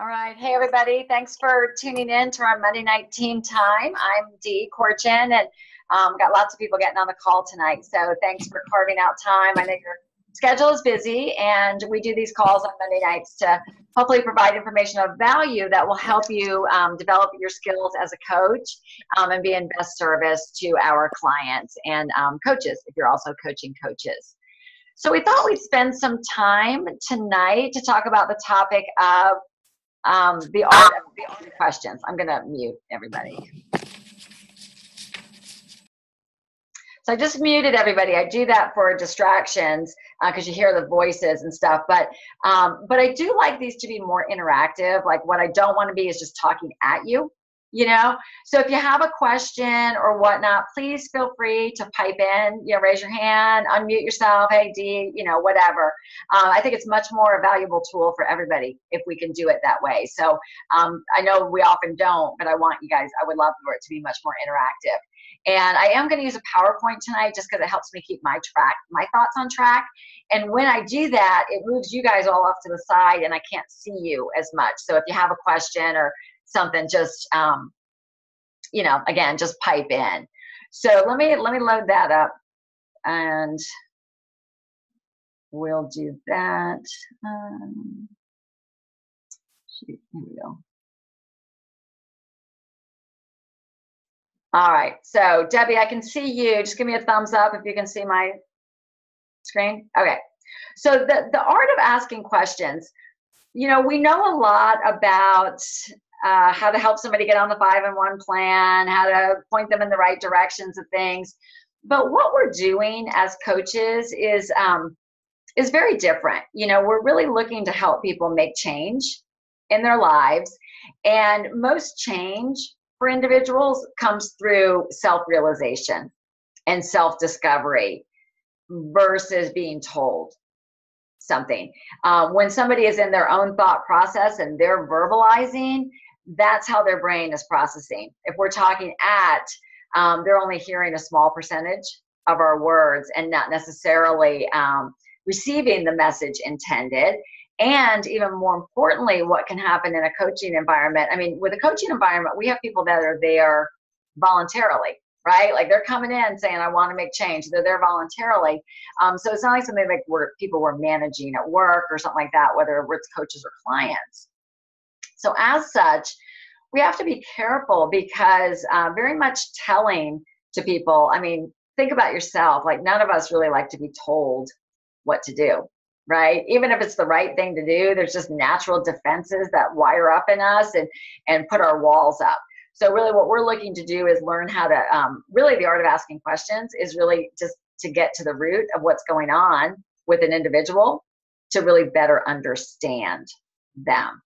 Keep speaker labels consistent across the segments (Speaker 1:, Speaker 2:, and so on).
Speaker 1: All right. Hey, everybody. Thanks for tuning in to our Monday night team time. I'm Dee Corchin, and got lots of people getting on the call tonight. So thanks for carving out time. I know your schedule is busy, and we do these calls on Monday nights to hopefully provide information of value that will help you develop your skills as a coach and be in best service to our clients and coaches, if you're also coaching coaches. So we thought we'd spend some time tonight to talk about the topic of the art of questions. I'm going to mute everybody. So I just muted everybody. I do that for distractions because you hear the voices and stuff. But I do like these to be more interactive. Like what I don't want to be is just talking at you, you know. So if you have a question or whatnot, please feel free to pipe in. You know, raise your hand, unmute yourself. Hey, Dee, you know, whatever. I think it's much more a valuable tool for everybody if we can do it that way. So I know we often don't, but I want you guys. I would love for it to be much more interactive. And I am going to use a PowerPoint tonight just because it helps me keep my thoughts on track. And when I do that, it moves you guys all off to the side and I can't see you as much. So if you have a question or something, just, you know, again, just pipe in. So let me load that up and we'll do that. Shoot, here we go. All right, so Debbie, I can see you. Just give me a thumbs up if you can see my screen. Okay, so the art of asking questions, you know, we know a lot about how to help somebody get on the 5-in-1 plan, how to point them in the right directions of things. But what we're doing as coaches is very different. You know, we're really looking to help people make change in their lives. And most change for individuals comes through self-realization and self-discovery versus being told something. When somebody is in their own thought process and they're verbalizing, that's how their brain is processing. If we're talking they're only hearing a small percentage of our words and not necessarily receiving the message intended. And even more importantly, what can happen in a coaching environment. I mean, with a coaching environment, we have people that are there voluntarily, right? Like they're coming in saying, I want to make change. They're there voluntarily. So it's not like something like where people were managing at work or something like that, whether it's coaches or clients. So as such, we have to be careful because very much telling to people, I mean, think about yourself. Like none of us really like to be told what to do. Right? Even if it's the right thing to do, there's just natural defenses that wire up in us and put our walls up. So really what we're looking to do is learn how to, really the art of asking questions is really just to get to the root of what's going on with an individual to really better understand them.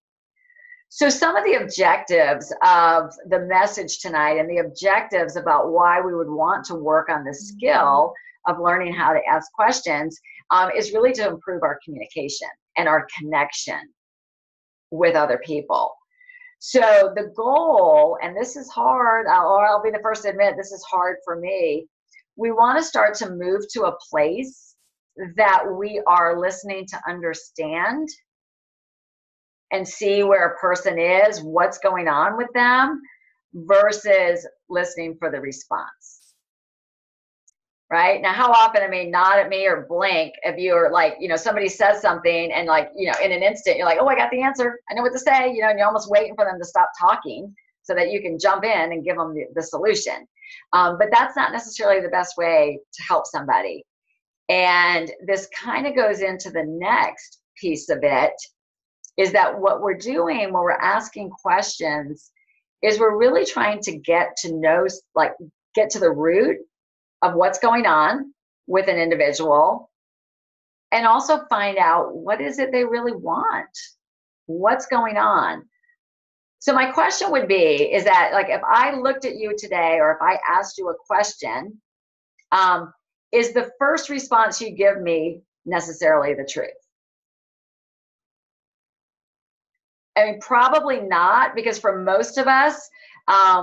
Speaker 1: So some of the objectives of the message tonight and the objectives about why we would want to work on this skill of learning how to ask questions is really to improve our communication and our connection with other people. So the goal, and this is hard, I'll be the first to admit this is hard for me, we want to start to move to a place that we are listening to understand and see where a person is, what's going on with them, versus listening for the response. Right? Now, how often, I mean, nod at me or blink if you're like, you know, somebody says something and like, you know, in an instant, you're like, oh, I got the answer. I know what to say, you know, and you're almost waiting for them to stop talking so that you can jump in and give them the solution. But that's not necessarily the best way to help somebody. And this kind of goes into the next piece of it, is that what we're doing when we're asking questions is we're really trying to get to know, like, get to the root of what's going on with an individual and also find out what is it they really want, what's going on. So my question would be, is that like, if I looked at you today or if I asked you a question, is the first response you give me necessarily the truth? I mean, probably not, because for most of us,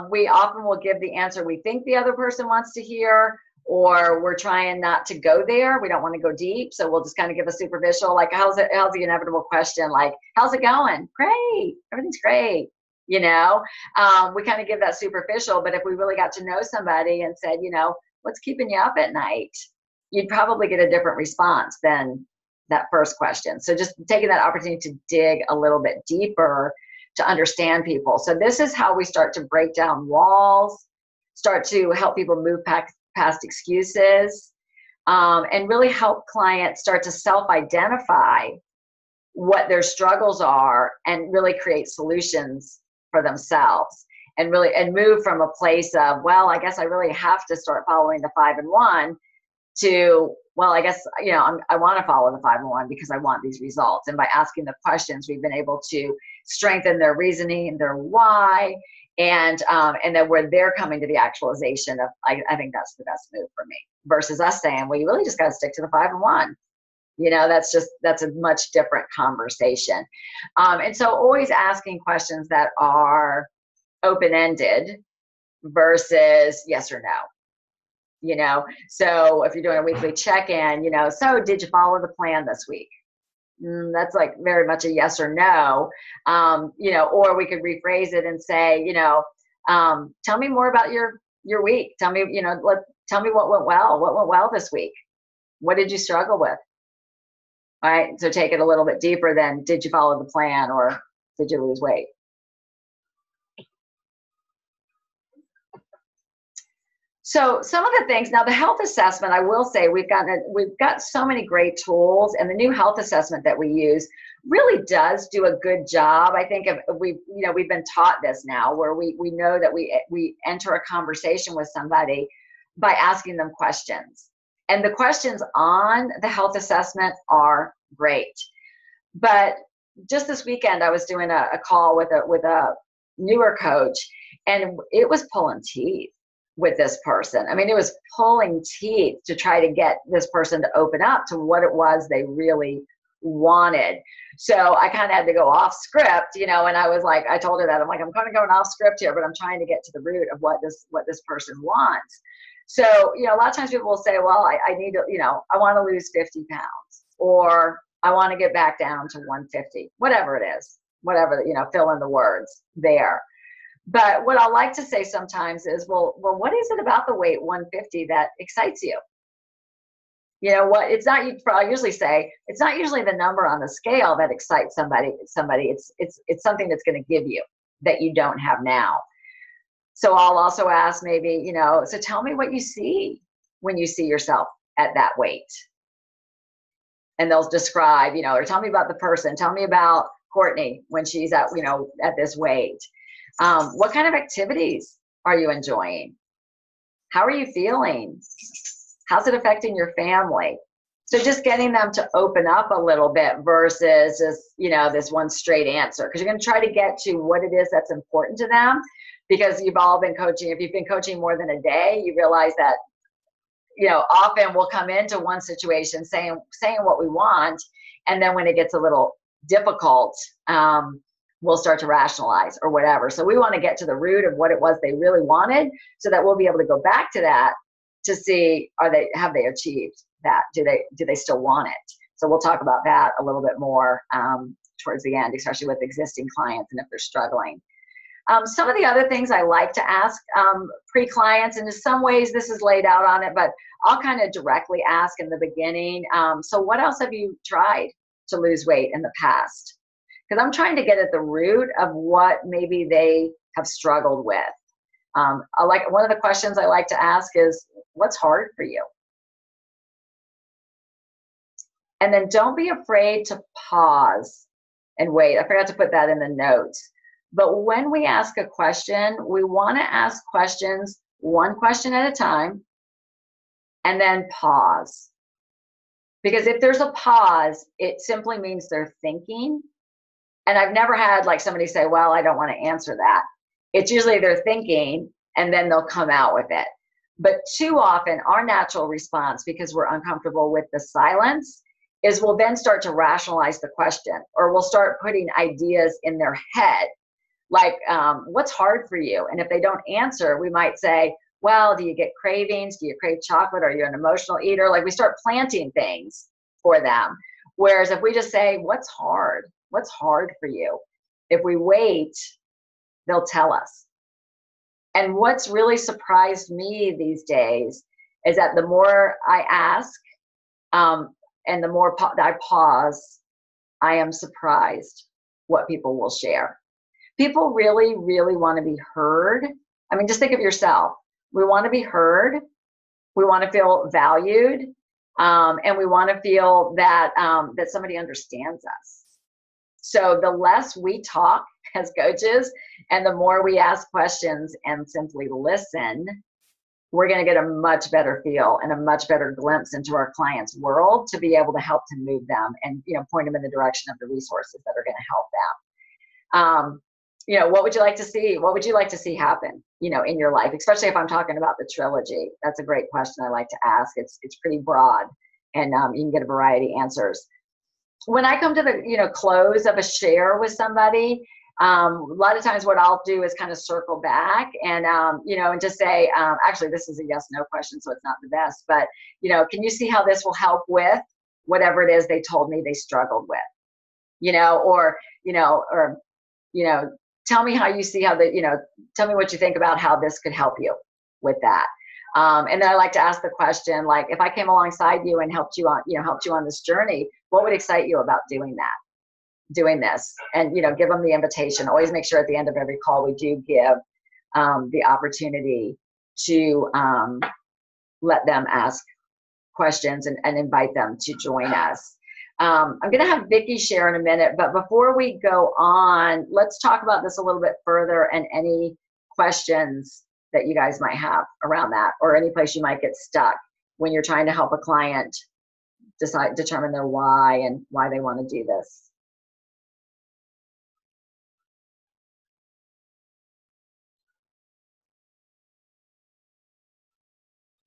Speaker 1: we often will give the answer we think the other person wants to hear, or we're trying not to go there. We don't want to go deep. So we'll just kind of give a superficial, like, how's the inevitable question? Like, how's it going? Great. Everything's great. You know, we kind of give that superficial, but if we really got to know somebody and said, you know, what's keeping you up at night? You'd probably get a different response than that first question. So just taking that opportunity to dig a little bit deeper to understand people. So this is how we start to break down walls, start to help people move past excuses, and really help clients start to self-identify what their struggles are and really create solutions for themselves, and move from a place of, well, I guess I really have to start following the 5 and 1 to, well, I guess, you know, I want to follow the 5 and 1 because I want these results. And by asking the questions, we've been able to strengthen their reasoning and their why, and then where they're coming to the actualization of, I think that's the best move for me, versus us saying, well, you really just got to stick to the 5 and 1. You know, that's a much different conversation. And so always asking questions that are open-ended versus yes or no. You know, so if you're doing a weekly check-in, you know, so did you follow the plan this week? That's like very much a yes or no. You know, or we could rephrase it and say, you know, tell me more about your week. Tell me, you know, tell me what went well this week. What did you struggle with? All right. So take it a little bit deeper than, did you follow the plan or did you lose weight? So some of the things, now the health assessment, I will say we've got so many great tools, and the new health assessment that we use really does do a good job. I think we've been taught this now, where we know that we enter a conversation with somebody by asking them questions. And the questions on the health assessment are great. But just this weekend, I was doing a call with a newer coach, and it was pulling teeth with this person. I mean, it was pulling teeth to try to get this person to open up to what it was they really wanted. So I kind of had to go off script, you know, and I was like, I told her that, I'm like, I'm kind of going off script here, but I'm trying to get to the root of what this person wants. So, you know, a lot of times people will say, well, I need to, you know, I want to lose 50 pounds, or I want to get back down to 150, whatever it is, whatever, you know, fill in the words there. But what I like to say sometimes is, well, what is it about the weight 150 that excites you? You know what? It's not. I usually say it's not usually the number on the scale that excites somebody. It's something that's going to give you that you don't have now. So I'll also ask, maybe, you know, so tell me what you see when you see yourself at that weight. And they'll describe, you know, or tell me about the person. Tell me about Courtney when she's at, you know, at this weight. What kind of activities are you enjoying? How are you feeling? How's it affecting your family? So just getting them to open up a little bit versus just, you know, this one straight answer, because you're going to try to get to what it is that's important to them, because you've all been coaching. If you've been coaching more than a day, you realize that, you know, often we'll come into one situation saying what we want, and then when it gets a little difficult, we'll start to rationalize or whatever. So we want to get to the root of what it was they really wanted, so that we'll be able to go back to that to see, have they achieved that? Do they still want it? So we'll talk about that a little bit more towards the end, especially with existing clients and if they're struggling. Some of the other things I like to ask pre-clients, and in some ways this is laid out on it, but I'll kind of directly ask in the beginning, so what else have you tried to lose weight in the past? Because I'm trying to get at the root of what maybe they have struggled with. One of the questions I like to ask is, what's hard for you? And then don't be afraid to pause and wait. I forgot to put that in the notes. But when we ask a question, we want to ask questions, one question at a time, and then pause. Because if there's a pause, it simply means they're thinking. And I've never had like somebody say, well, I don't want to answer that. It's usually they're thinking and then they'll come out with it. But too often our natural response, because we're uncomfortable with the silence, is we'll then start to rationalize the question, or we'll start putting ideas in their head. Like, what's hard for you? And if they don't answer, we might say, well, do you get cravings? Do you crave chocolate? Are you an emotional eater? Like we start planting things for them. Whereas if we just say, what's hard? What's hard for you? If we wait, they'll tell us. And what's really surprised me these days is that the more I ask, and the more I pause, I am surprised what people will share. People really, really want to be heard. I mean, just think of yourself. We want to be heard. We want to feel valued. And we want to feel that, that somebody understands us. So the less we talk as coaches and the more we ask questions and simply listen, we're going to get a much better feel and a much better glimpse into our clients' world to be able to help to move them and, point them in the direction of the resources that are going to help them. What would you like to see? What would you like to see happen, in your life, especially if I'm talking about the trilogy? That's a great question I like to ask. It's pretty broad, and you can get a variety of answers. When I come to the, close of a share with somebody, a lot of times what I'll do is kind of circle back and, and just say, actually, this is a yes, no question, so it's not the best, but, can you see how this will help with whatever it is they told me they struggled with, or tell me how you see how tell me what you think about how this could help you with that. And then I like to ask the question, like, if I came alongside you and helped you on this journey, what would excite you about doing this? And, give them the invitation. Always make sure at the end of every call, we do give the opportunity to let them ask questions and invite them to join us. I'm going to have Vicki share in a minute, but before we go on, let's talk about this a little bit further and any questions that you guys might have around that, or any place you might get stuck when you're trying to help a client determine their why and why they want to do this.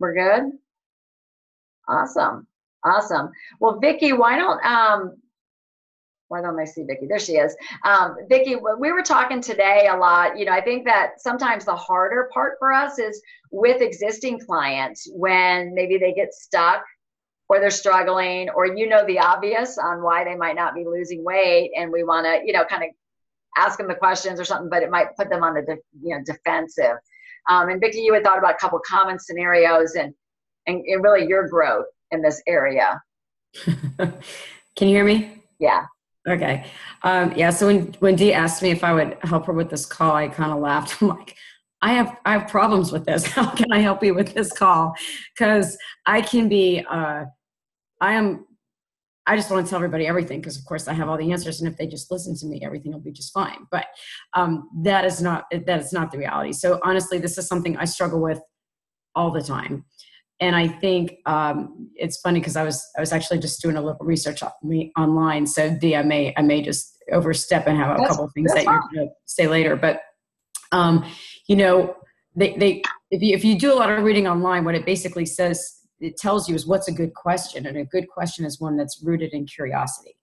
Speaker 1: We're good? Awesome. Well, Vicki, why don't I see Vicki? There she is. Vicki, we were talking today a lot. I think that sometimes the harder part for us is with existing clients when maybe they get stuck or they're struggling, or the obvious on why they might not be losing weight, and we want to kind of ask them the questions or something, but it might put them on the defensive. And Vicki, you had thought about a couple common scenarios and really your growth in this area.
Speaker 2: Can you hear me?
Speaker 1: Yeah.
Speaker 2: Okay. So when Dee asked me if I would help her with this call, I kind of laughed. I'm like, I have problems with this. How can I help you with this call? Because I can be, I just want to tell everybody everything because, of course, I have all the answers, and if they just listen to me, everything will be just fine. But that is not the reality. So honestly, this is something I struggle with all the time. And I think it's funny because I was actually just doing a little research online. So Dee, I may just overstep and have a couple of things that you're going to say later. But if you do a lot of reading online, what it basically says, it tells you is what's a good question, and a good question is one that's rooted in curiosity.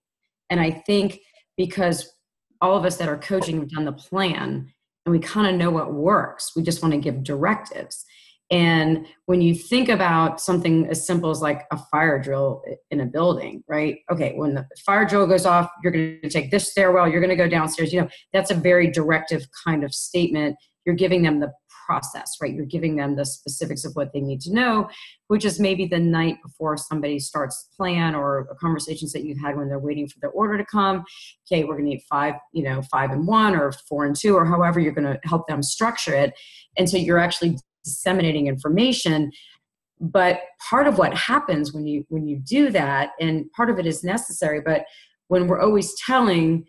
Speaker 2: And I think because all of us that are coaching have done the plan, and we kind of know what works, we just want to give directives. And when you think about something as simple as like a fire drill in a building, right? Okay, when the fire drill goes off, you're going to take this stairwell, you're going to go downstairs. That's a very directive kind of statement. You're giving them the process, right? You're giving them the specifics of what they need to know, which is maybe the night before somebody starts the plan, or conversations that you've had when they're waiting for their order to come. Okay, we're going to need 5 and 1 or 4 and 2, or however you're going to help them structure it. And so you're actually disseminating information. But part of what happens when you do that, and part of it is necessary, but when we're always telling,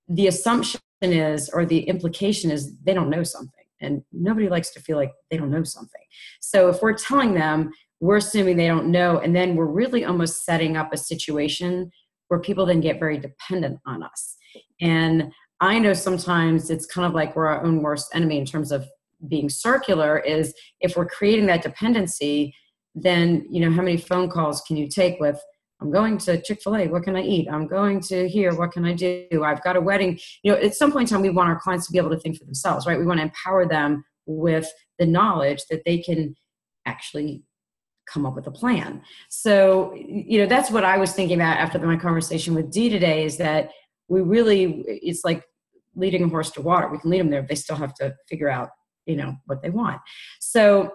Speaker 2: the assumption is, or the implication is, they don't know something. And nobody likes to feel like they don't know something. So if we're telling them, we're assuming they don't know, and then we're really almost setting up a situation where people then get very dependent on us. And I know sometimes it's kind of like we're our own worst enemy in terms of being circular. Is if we're creating that dependency, then how many phone calls can you take with, I'm going to Chick-fil-A, what can I eat? I'm going to here, what can I do? I've got a wedding. At some point in time, we want our clients to be able to think for themselves, right? We want to empower them with the knowledge that they can actually come up with a plan. So, that's what I was thinking about after my conversation with Dee today, is that it's like leading a horse to water. We can lead them there, but they still have to figure out, what they want. So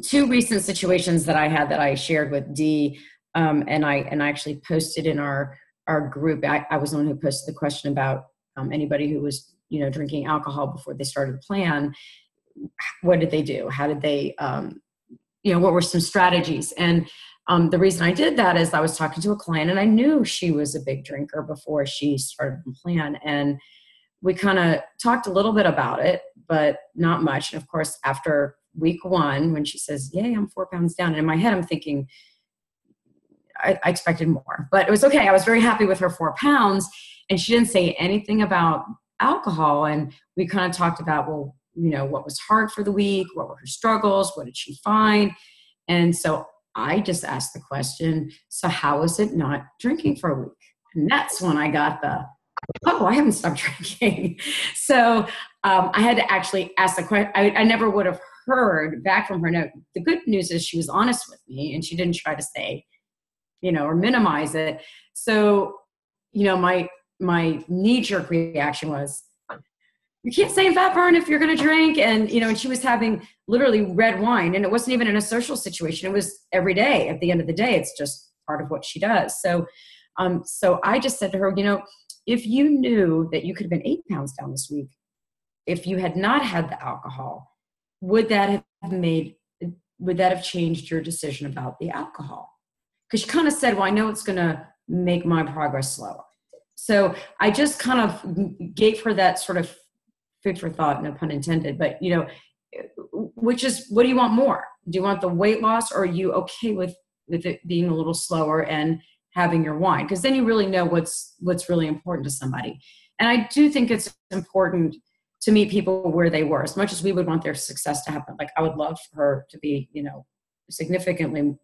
Speaker 2: 2 recent situations that I had that I shared with Dee, and I actually posted in our group. I was the one who posted the question about anybody who was, drinking alcohol before they started the plan. What did they do? How did they, what were some strategies? And the reason I did that is I was talking to a client, and I knew she was a big drinker before she started the plan. And we kind of talked a little bit about it, but not much. And of course, after week 1, when she says, "Yay, I'm 4 pounds down," and in my head, I'm thinking, I expected more, but it was okay. I was very happy with her 4 pounds, and she didn't say anything about alcohol. And we kind of talked about, well, what was hard for the week? What were her struggles? What did she find? And so I just asked the question, so how is it not drinking for a week? And that's when I got I haven't stopped drinking. So I had to actually ask the question. I never would have heard back from her. No, the good news is she was honest with me, and she didn't try to say, or minimize it. So, my knee-jerk reaction was, you can't say fat burn if you're going to drink. And, and she was having literally red wine, and it wasn't even in a social situation. It was every day. At the end of the day, it's just part of what she does. So, so I just said to her, if you knew that you could have been 8 pounds down this week, if you had not had the alcohol, would that have changed your decision about the alcohol? Because she kind of said, well, I know it's going to make my progress slower. So I just kind of gave her that sort of food for thought, no pun intended, but, which is, what do you want more? Do you want the weight loss, or are you okay with it being a little slower and having your wine? Because then you really know what's really important to somebody. And I do think it's important to meet people where they were, as much as we would want their success to happen. Like, I would love for her to be, significantly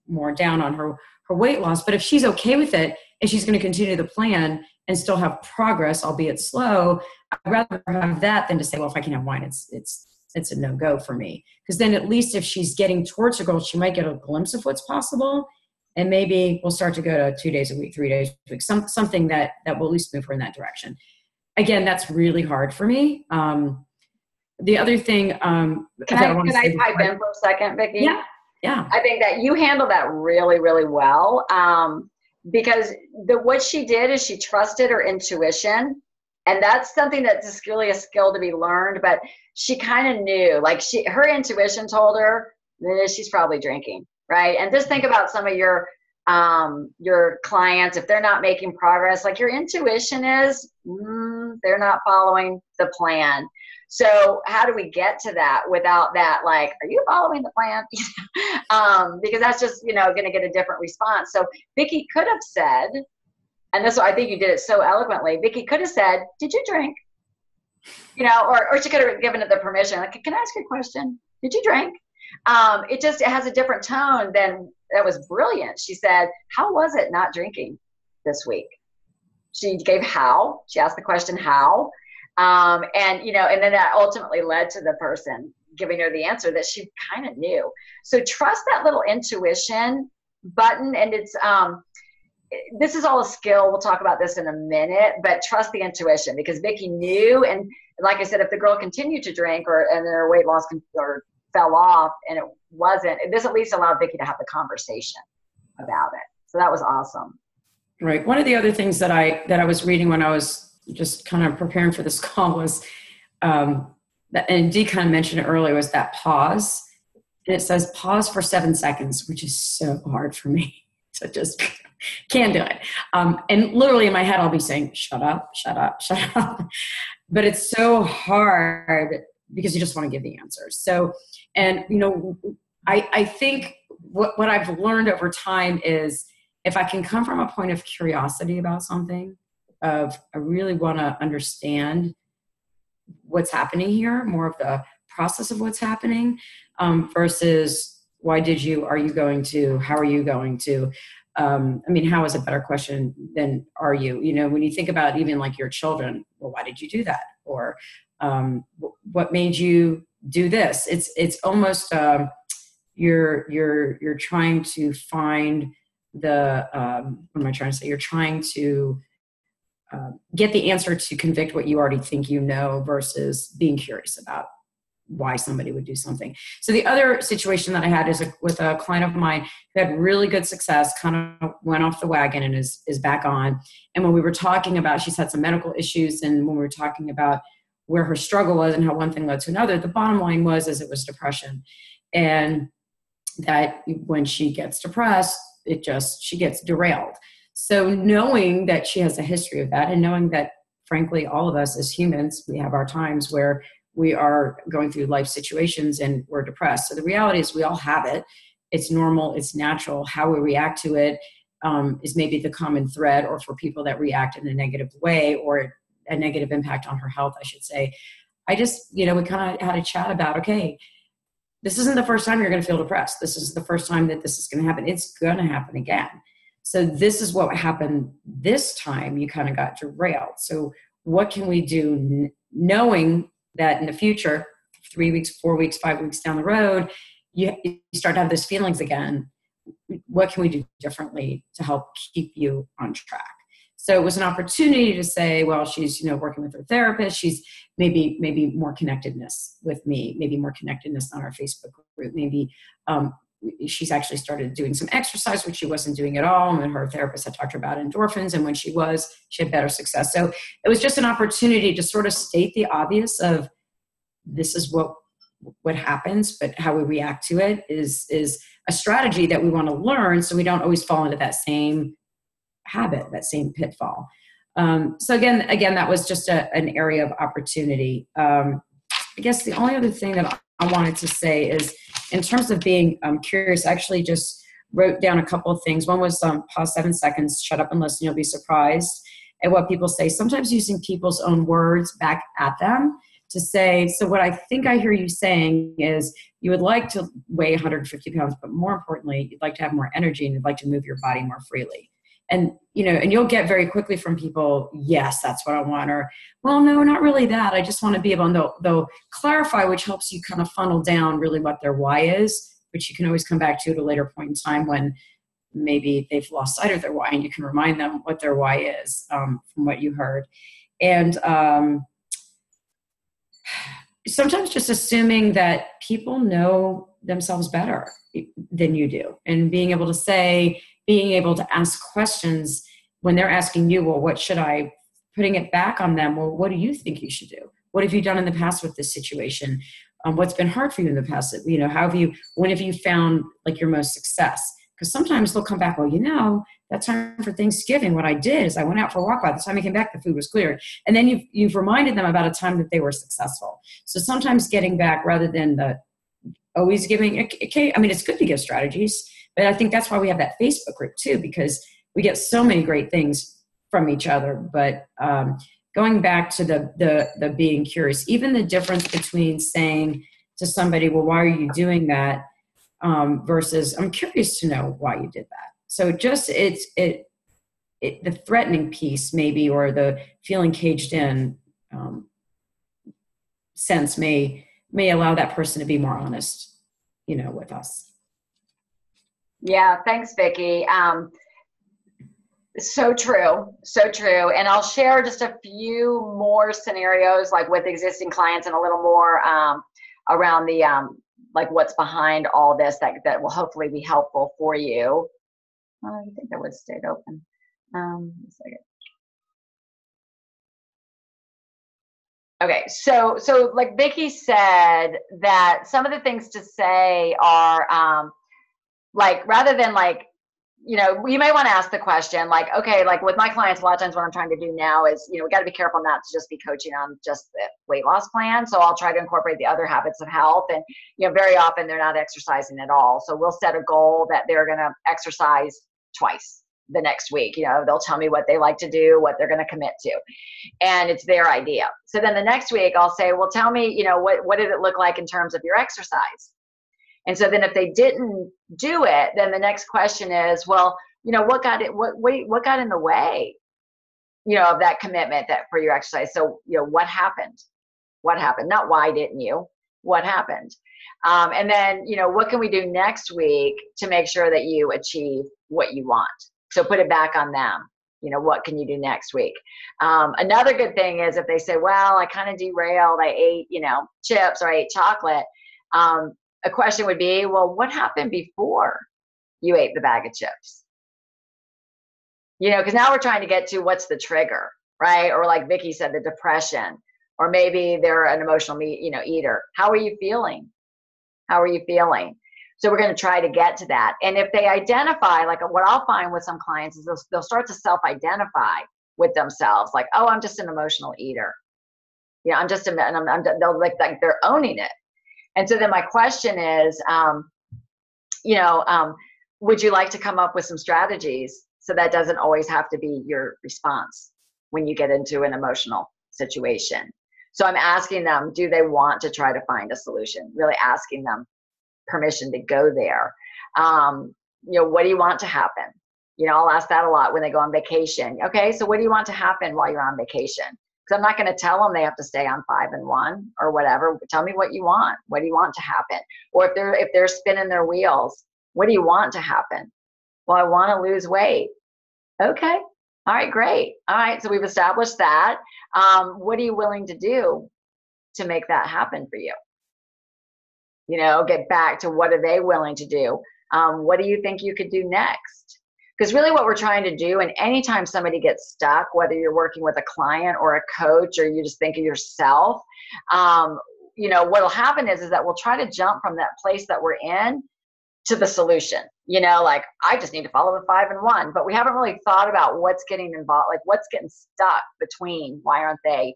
Speaker 2: more down on her weight loss. But if she's okay with it and she's going to continue the plan and still have progress, albeit slow, I'd rather have that than to say, well, if I can have wine, it's a no-go for me. Because then at least if she's getting towards her goal, she might get a glimpse of what's possible. And maybe we'll start to go to 2 days a week, 3 days a week, something that will at least move her in that direction. Again, that's really hard for me. The other thing,
Speaker 1: can I pipe in for a second, Vicki?
Speaker 2: Yeah.
Speaker 1: I think that you handled that really, really well. Because what she did is she trusted her intuition, and that's something that's really a skill to be learned. But she kind of knew, like, her intuition told her she's probably drinking, right? And just think about some of your clients, if they're not making progress, like, your intuition is they're not following the plan. So how do we get to that without that, like, are you following the plan? Because that's just, going to get a different response. So Vicki could have said, and this, I think you did it so eloquently, Vicki could have said, did you drink? Or she could have given it the permission. Like, can I ask you a question? Did you drink? It has a different tone than, that was brilliant. She said, how was it not drinking this week? She gave how. She asked the question, how? And then that ultimately led to the person giving her the answer that she kind of knew. So trust that little intuition button. And it's, this is all a skill. We'll talk about this in a minute, but trust the intuition, because Vicki knew. And like I said, if the girl continued to drink and her weight loss or fell off and it wasn't, this at least allowed Vicki to have the conversation about it. So that was awesome.
Speaker 2: Right. One of the other things that I was reading when I was just kind of preparing for this call was, and Dee kind of mentioned it earlier, was that pause. And it says pause for 7 seconds, which is so hard for me. So just can't do it. And literally in my head, I'll be saying, shut up, shut up, shut up. But it's so hard because you just want to give the answers. So, and, I think what I've learned over time is, if I can come from a point of curiosity about something, I really want to understand what's happening here, more of the process of what's happening, versus why did you, are you going to, how are you going to, how is a better question than are you? When you think about even like your children, well, why did you do that? Or what made you do this. It's almost, you're trying to find the, what am I trying to say? You're trying to get the answer to convict what you already think you know versus being curious about why somebody would do something. So the other situation that I had is with a client of mine who had really good success, kind of went off the wagon and is back on. And when we were talking about, she's had some medical issues, and when we were talking about where her struggle was and how one thing led to another, the bottom line was it was depression. And that when she gets depressed, she gets derailed. So knowing that she has a history of that, and knowing that, frankly, all of us as humans, we have our times where we are going through life situations and we're depressed. So the reality is we all have it. It's normal. It's natural. How we react to it is maybe the common thread, or for people that react in a negative way or a negative impact on her health, I should say. I just, we kind of had a chat about, okay, this isn't the first time you're going to feel depressed. This is the first time that this is going to happen. It's going to happen again. So this is what happened this time. You kind of got derailed. So what can we do knowing that in the future, 3 weeks, 4 weeks, 5 weeks down the road, you start to have those feelings again? What can we do differently to help keep you on track? So it was an opportunity to say, well, she's, working with her therapist. She's maybe more connectedness with me, maybe more connectedness on our Facebook group. Maybe she's actually started doing some exercise, which she wasn't doing at all. And her therapist had talked to her about endorphins. And when she had better success. So it was just an opportunity to sort of state the obvious of this is what happens, but how we react to it is a strategy that we want to learn, so we don't always fall into that same habit, that same pitfall. So again, that was just an area of opportunity. I guess the only other thing that I wanted to say is, in terms of being curious, I actually just wrote down a couple of things. One was pause 7 seconds, shut up and listen. You'll be surprised at what people say. Sometimes using people's own words back at them to say, so what I think I hear you saying is you would like to weigh 150 pounds, but more importantly, you'd like to have more energy and you'd like to move your body more freely. And, and you'll get very quickly from people, yes, that's what I want. Or, well, no, not really that. I just want to be able, and they'll clarify, which helps you kind of funnel down really what their why is, which you can always come back to at a later point in time when maybe they've lost sight of their why, and you can remind them what their why is from what you heard. And sometimes just assuming that people know themselves better than you do, and being able to ask questions when they're asking you, well, what should I, putting it back on them, well, what do you think you should do? What have you done in the past with this situation? What's been hard for you in the past? When have you found like your most success? Because sometimes they'll come back, well, that time for Thanksgiving, what I did is I went out for a walk. By the time I came back, the food was cleared. And then you've reminded them about a time that they were successful. So sometimes getting back, rather than always giving, it's good to give strategies, but I think that's why we have that Facebook group too, because we get so many great things from each other. But going back to the being curious, even the difference between saying to somebody, well, why are you doing that? Versus I'm curious to know why you did that. So just the threatening piece maybe, or the feeling caged in sense may allow that person to be more honest, with us.
Speaker 1: Yeah. Thanks, Vicki. So true. And I'll share just a few more scenarios, like with existing clients, and a little more around the like what's behind all this that will hopefully be helpful for you. I think that would stayed open. A second. Okay, so like Vicki said, that some of the things to say are like, rather than like, you may want to ask the question, like, okay, like with my clients, a lot of times what I'm trying to do now is, we got to be careful not to just be coaching on just the weight loss plan. So I'll try to incorporate the other habits of health. And, very often they're not exercising at all. So we'll set a goal that they're going to exercise twice the next week. They'll tell me what they like to do, what they're going to commit to, and it's their idea. So then the next week I'll say, well, tell me, what did it look like in terms of your exercise? And so then if they didn't do it, then the next question is, well, what got in the way, of that commitment that for your exercise? So, what happened? Not why didn't you? What happened? And then, what can we do next week to make sure that you achieve what you want? So put it back on them. What can you do next week? Another good thing is if they say, well, I kind of derailed, I ate, chips, or I ate chocolate. A question would be, well, what happened before you ate the bag of chips? Because now we're trying to get to what's the trigger, right? Or like Vicki said, the depression, or maybe they're an emotional eater. How are you feeling? How are you feeling? So we're going to try to get to that. And if they identify, like what I'll find with some clients is they'll start to self-identify with themselves. Like, oh, I'm just an emotional eater. I'm just, they'll like they're owning it. And so then my question is, would you like to come up with some strategies so that doesn't always have to be your response when you get into an emotional situation? So I'm asking them, do they want to try to find a solution? Really asking them permission to go there. What do you want to happen? I'll ask that a lot when they go on vacation. Okay, so what do you want to happen while you're on vacation? Because I'm not going to tell them they have to stay on 5 and 1 or whatever. Tell me what you want. What do you want to happen? Or if they're spinning their wheels, what do you want to happen? Well, I want to lose weight. Okay. All right, great. All right, so we've established that. What are you willing to do to make that happen for you? Get back to what are they willing to do? What do you think you could do next? Because really what we're trying to do, and anytime somebody gets stuck, whether you're working with a client or a coach, or you just think of yourself, what'll happen is that we'll try to jump from that place that we're in to the solution. Like I just need to follow the 5 and 1, but we haven't really thought about what's getting involved, like what's getting stuck between. Why aren't they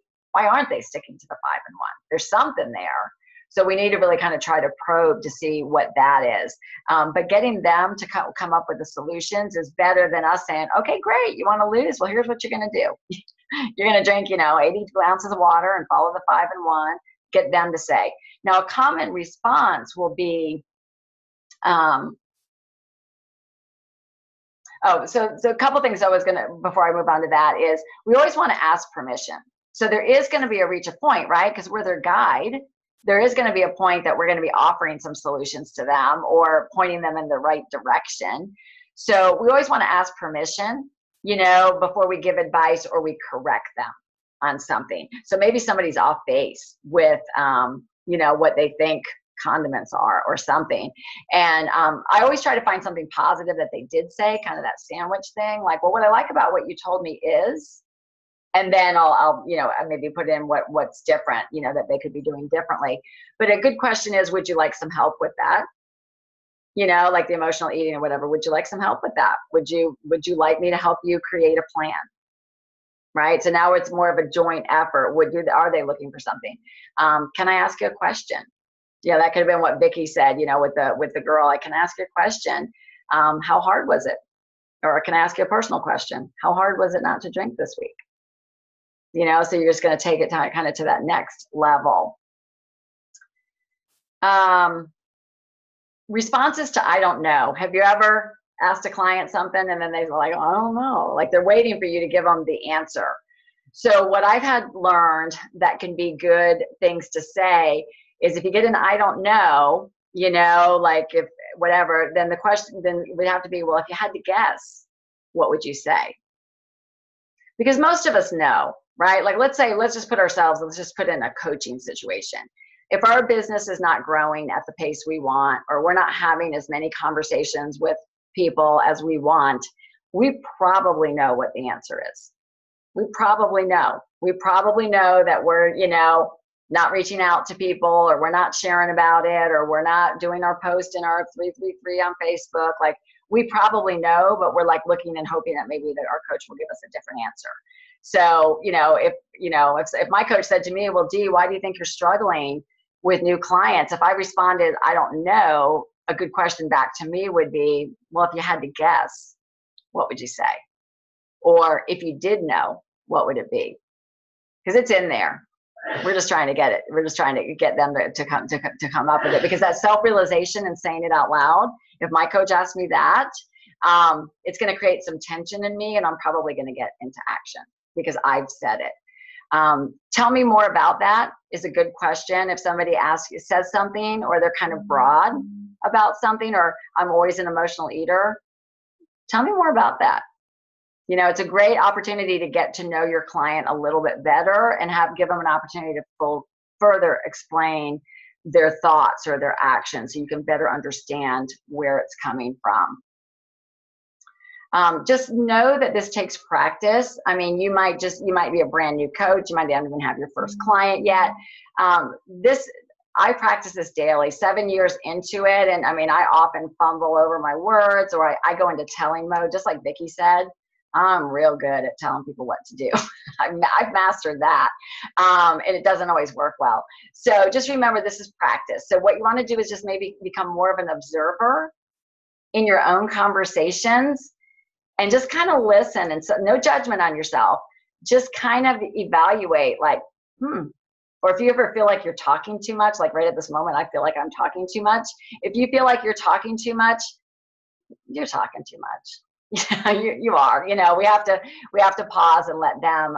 Speaker 1: sticking to the 5 and 1? There's something there. So we need to really kind of try to probe to see what that is. But getting them to come up with the solutions is better than us saying, okay, great, you want to lose? Well, here's what you're going to do. You're going to drink, 80 ounces of water and follow the 5 and 1. Get them to say. Now, a common response will be, so a couple things before I move on to that is we always want to ask permission. So there is going to be a reach a point, right? Because we're their guide. There is going to be a point that we're going to be offering some solutions to them or pointing them in the right direction. So we always want to ask permission, before we give advice or we correct them on something. So maybe somebody's off base with, what they think condiments are or something. And I always try to find something positive that they did say, kind of that sandwich thing. Like, well, what I like about what you told me is, and then I'll maybe put in what's different, that they could be doing differently. But a good question is, would you like some help with that? Like the emotional eating or whatever. Would you like some help with that? Would you like me to help you create a plan? Right. So now it's more of a joint effort. Are they looking for something? Can I ask you a question? Yeah, that could have been what Vicki said, with the girl. I can ask you a question. How hard was it? Or can I ask you a personal question? How hard was it not to drink this week? So you're just going to take it kind of to that next level. Responses to I don't know. Have you ever asked a client something and then they're like, I don't know. Like they're waiting for you to give them the answer. So what I've had learned that can be good things to say is if you get an I don't know, like if whatever, then the question then would have to be, well, if you had to guess, what would you say? Because most of us know, right? Like let's just put in a coaching situation. If our business is not growing at the pace we want, or we're not having as many conversations with people as we want, we probably know what the answer is. We probably know. We probably know that we're, not reaching out to people, or we're not sharing about it, or we're not doing our post in our 333 on Facebook. Like we probably know, but we're like looking and hoping that maybe that our coach will give us a different answer. So, if my coach said to me, well, Dee, why do you think you're struggling with new clients? If I responded, I don't know, a good question back to me would be, well, if you had to guess, what would you say? Or if you did know, what would it be? Because it's in there. We're just trying to get it. We're just trying to get them to come up with it, because that self-realization and saying it out loud, if my coach asked me that, it's going to create some tension in me, and I'm probably going to get into action because I've said it. Tell me more about that is a good question. If somebody says something, or they're kind of broad about something, or I'm always an emotional eater, tell me more about that. It's a great opportunity to get to know your client a little bit better and give them an opportunity to further explain their thoughts or their actions, so you can better understand where it's coming from. Just know that this takes practice. I mean, you might be a brand new coach. You might not even have your first client yet. I practice this daily, 7 years into it. And I mean, I often fumble over my words, or I go into telling mode, just like Vicki said. I'm real good at telling people what to do. I've mastered that. And it doesn't always work well. So just remember, this is practice. So what you want to do is just maybe become more of an observer in your own conversations, and just kind of listen, and so no judgment on yourself. Just kind of evaluate, like, or if you ever feel like you're talking too much, like right at this moment, I feel like I'm talking too much. If you feel like you're talking too much, you're talking too much. You are. We have to pause and let them,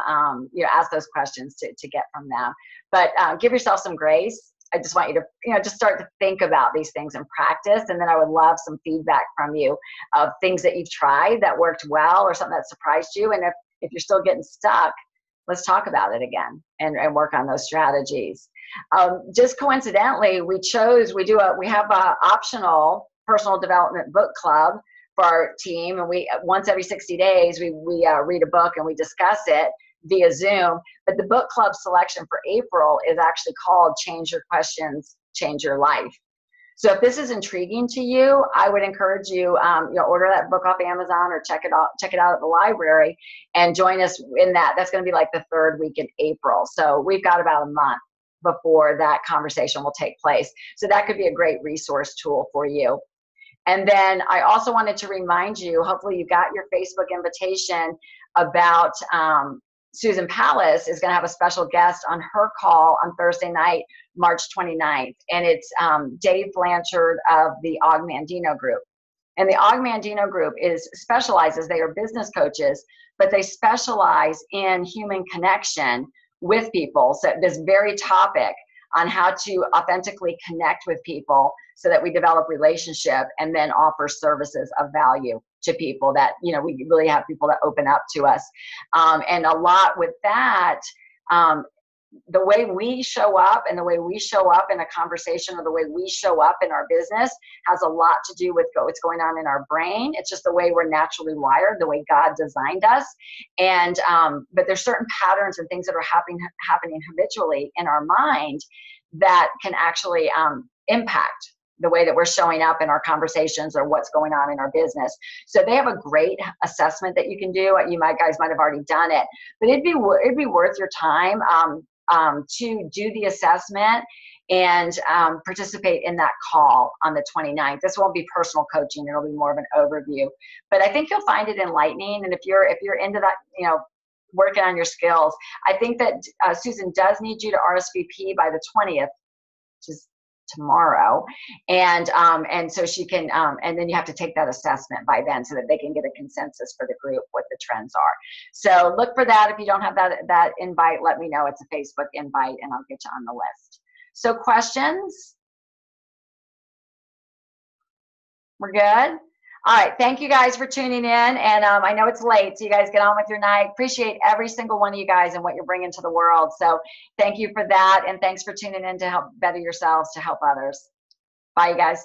Speaker 1: ask those questions to get from them. But give yourself some grace. I just want you to, just start to think about these things and practice. And then I would love some feedback from you of things that you've tried that worked well, or something that surprised you. And if you're still getting stuck, let's talk about it again and work on those strategies. Just coincidentally, we have a optional personal development book club for our team. And we, once every 60 days, we read a book and we discuss it via Zoom. But the book club selection for April is actually called Change Your Questions, Change Your Life. So if this is intriguing to you, I would encourage you, order that book off Amazon, or check it out at the library and join us in that. That's going to be like the third week in April. So we've got about a month before that conversation will take place. So that could be a great resource tool for you. And then I also wanted to remind you, hopefully you got your Facebook invitation about Susan Pallas is going to have a special guest on her call on Thursday night, March 29th. And it's Dave Blanchard of the Og Mandino Group. And the Og Mandino Group specializes, they are business coaches, but they specialize in human connection with people. So this very topic on how to authentically connect with people so that we develop relationship and then offer services of value to people that, we really have people that open up to us. And a lot with that, the way we show up and the way we show up in a conversation, or the way we show up in our business, has a lot to do with what's going on in our brain. It's just the way we're naturally wired, the way God designed us. And but there's certain patterns and things that are happening habitually in our mind that can actually impact the way that we're showing up in our conversations or what's going on in our business. So they have a great assessment that you can do. You guys might have already done it, but it'd be worth your time to do the assessment and participate in that call on the 29th. This won't be personal coaching. It'll be more of an overview, but I think you'll find it enlightening. And if you're into that, working on your skills, I think that Susan does need you to RSVP by the 20th, which is tomorrow, and so she can, and then you have to take that assessment by then so that they can get a consensus for the group what the trends are. So look for that. If you don't have that invite, let me know. It's a Facebook invite, and I'll get you on the list. So questions? We're good? All right, thank you guys for tuning in, and I know it's late, so you guys get on with your night. Appreciate every single one of you guys and what you're bringing to the world. So thank you for that, and thanks for tuning in to help better yourselves, to help others. Bye, you guys.